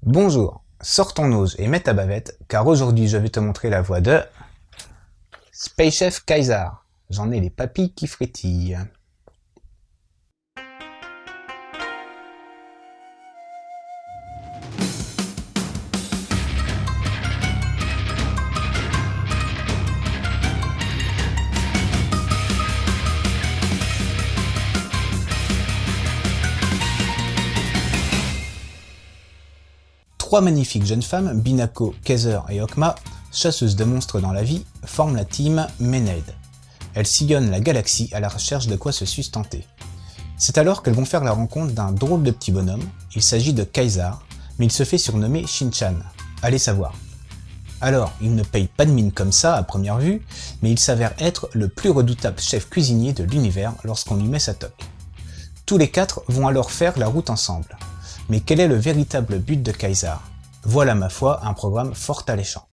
Bonjour, sors ton nose et mets ta bavette, car aujourd'hui je vais te montrer la voix de Space Chef Kaiser. J'en ai les papilles qui frétillent. Trois magnifiques jeunes femmes, Binako, Kaiser et Okma, chasseuses de monstres dans la vie, forment la team Menade. Elles sillonnent la galaxie à la recherche de quoi se sustenter. C'est alors qu'elles vont faire la rencontre d'un drôle de petit bonhomme. Il s'agit de Kaiser, mais il se fait surnommer Shin-chan. Allez savoir. Alors, il ne paye pas de mine comme ça à première vue, mais il s'avère être le plus redoutable chef cuisinier de l'univers lorsqu'on lui met sa toque. Tous les quatre vont alors faire la route ensemble. Mais quel est le véritable but de Kaiser? Voilà ma foi un programme fort alléchant.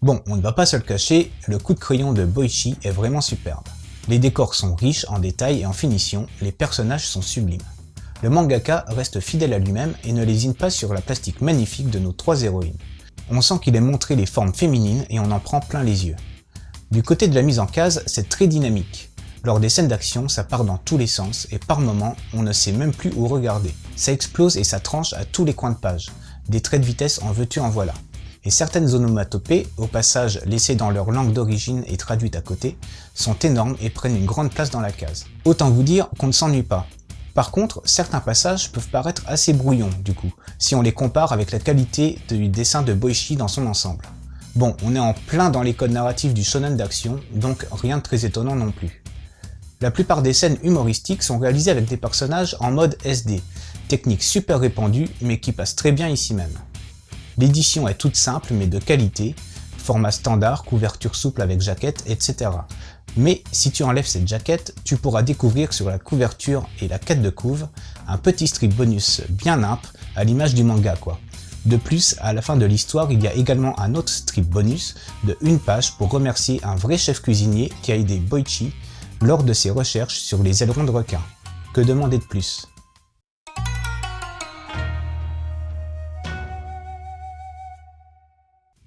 Bon, on ne va pas se le cacher, le coup de crayon de Boichi est vraiment superbe. Les décors sont riches en détails et en finition, les personnages sont sublimes. Le mangaka reste fidèle à lui-même et ne lésine pas sur la plastique magnifique de nos trois héroïnes. On sent qu'il aime montrer les formes féminines et on en prend plein les yeux. Du côté de la mise en case, c'est très dynamique. Lors des scènes d'action, ça part dans tous les sens et par moments, on ne sait même plus où regarder. Ça explose et ça tranche à tous les coins de page. Des traits de vitesse en veux-tu en voilà. Et certaines onomatopées, au passage laissées dans leur langue d'origine et traduites à côté, sont énormes et prennent une grande place dans la case. Autant vous dire qu'on ne s'ennuie pas. Par contre, certains passages peuvent paraître assez brouillons du coup, si on les compare avec la qualité du dessin de Boichi dans son ensemble. Bon, on est en plein dans les codes narratifs du shonen d'action, donc rien de très étonnant non plus. La plupart des scènes humoristiques sont réalisées avec des personnages en mode SD, technique super répandue mais qui passe très bien ici même. L'édition est toute simple mais de qualité, format standard, couverture souple avec jaquette, etc. Mais si tu enlèves cette jaquette, tu pourras découvrir sur la couverture et la quête de couve un petit strip bonus bien nimp à l'image du manga quoi. De plus, à la fin de l'histoire, il y a également un autre strip bonus de une page pour remercier un vrai chef cuisinier qui a aidé Boichi lors de ses recherches sur les ailerons de requin. Que demander de plus?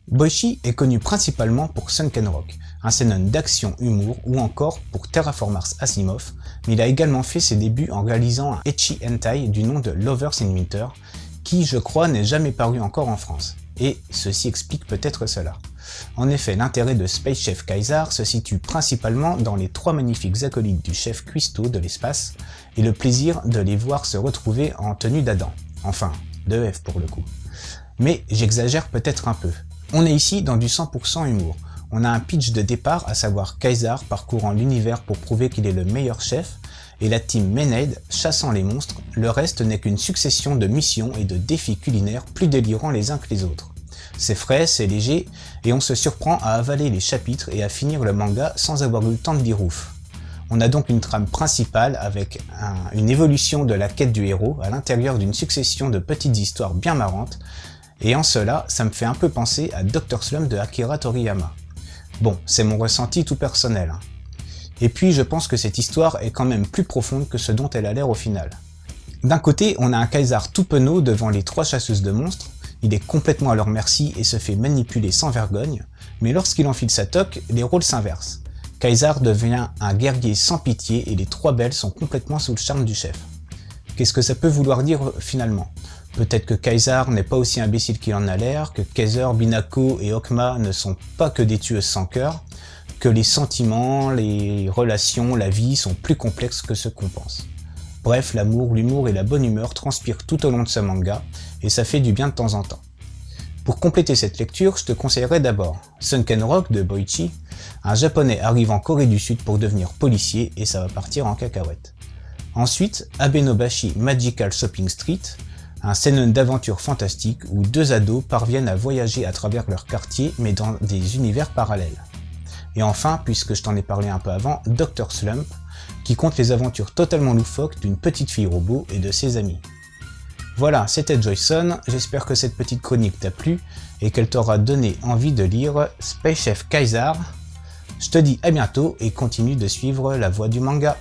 Boichi est connu principalement pour Sunken Rock, un seinen d'action-humour ou encore pour Terraform Mars Asimov, mais il a également fait ses débuts en réalisant un ecchi hentai du nom de Lovers in Winter, qui je crois n'est jamais paru encore en France. Et ceci explique peut-être cela. En effet, l'intérêt de Space Chef Kaiser se situe principalement dans les trois magnifiques acolytes du chef cuistot de l'espace et le plaisir de les voir se retrouver en tenue d'Adam. Enfin, de Ève pour le coup. Mais j'exagère peut-être un peu. On est ici dans du 100% humour. On a un pitch de départ, à savoir Kaiser parcourant l'univers pour prouver qu'il est le meilleur chef, et la team Menade chassant les monstres. Le reste n'est qu'une succession de missions et de défis culinaires plus délirants les uns que les autres. C'est frais, c'est léger, et on se surprend à avaler les chapitres et à finir le manga sans avoir eu le temps de dire ouf. On a donc une trame principale avec une évolution de la quête du héros à l'intérieur d'une succession de petites histoires bien marrantes, et en cela, ça me fait un peu penser à Dr. Slump de Akira Toriyama. Bon, c'est mon ressenti tout personnel. Et puis je pense que cette histoire est quand même plus profonde que ce dont elle a l'air au final. D'un côté, on a un Kaiser tout penaud devant les trois chasseuses de monstres, il est complètement à leur merci et se fait manipuler sans vergogne, mais lorsqu'il enfile sa toque, les rôles s'inversent. Kaiser devient un guerrier sans pitié et les trois belles sont complètement sous le charme du chef. Qu'est-ce que ça peut vouloir dire finalement? Peut-être que Kaiser n'est pas aussi imbécile qu'il en a l'air, que Kaiser, Binako et Okma ne sont pas que des tueuses sans cœur, que les sentiments, les relations, la vie sont plus complexes que ce qu'on pense. Bref, l'amour, l'humour et la bonne humeur transpirent tout au long de ce manga, et ça fait du bien de temps en temps. Pour compléter cette lecture, je te conseillerais d'abord Sunken Rock de Boichi. Un japonais arrive en Corée du Sud pour devenir policier et ça va partir en cacahuète. Ensuite, Abenobashi Magical Shopping Street, un seinen d'aventure fantastique où deux ados parviennent à voyager à travers leur quartier mais dans des univers parallèles. Et enfin, puisque je t'en ai parlé un peu avant, Dr. Slump, qui compte les aventures totalement loufoques d'une petite fille robot et de ses amis. Voilà, c'était Joyson, j'espère que cette petite chronique t'a plu et qu'elle t'aura donné envie de lire Space Chef Kaiser. Je te dis à bientôt et continue de suivre la voie du manga.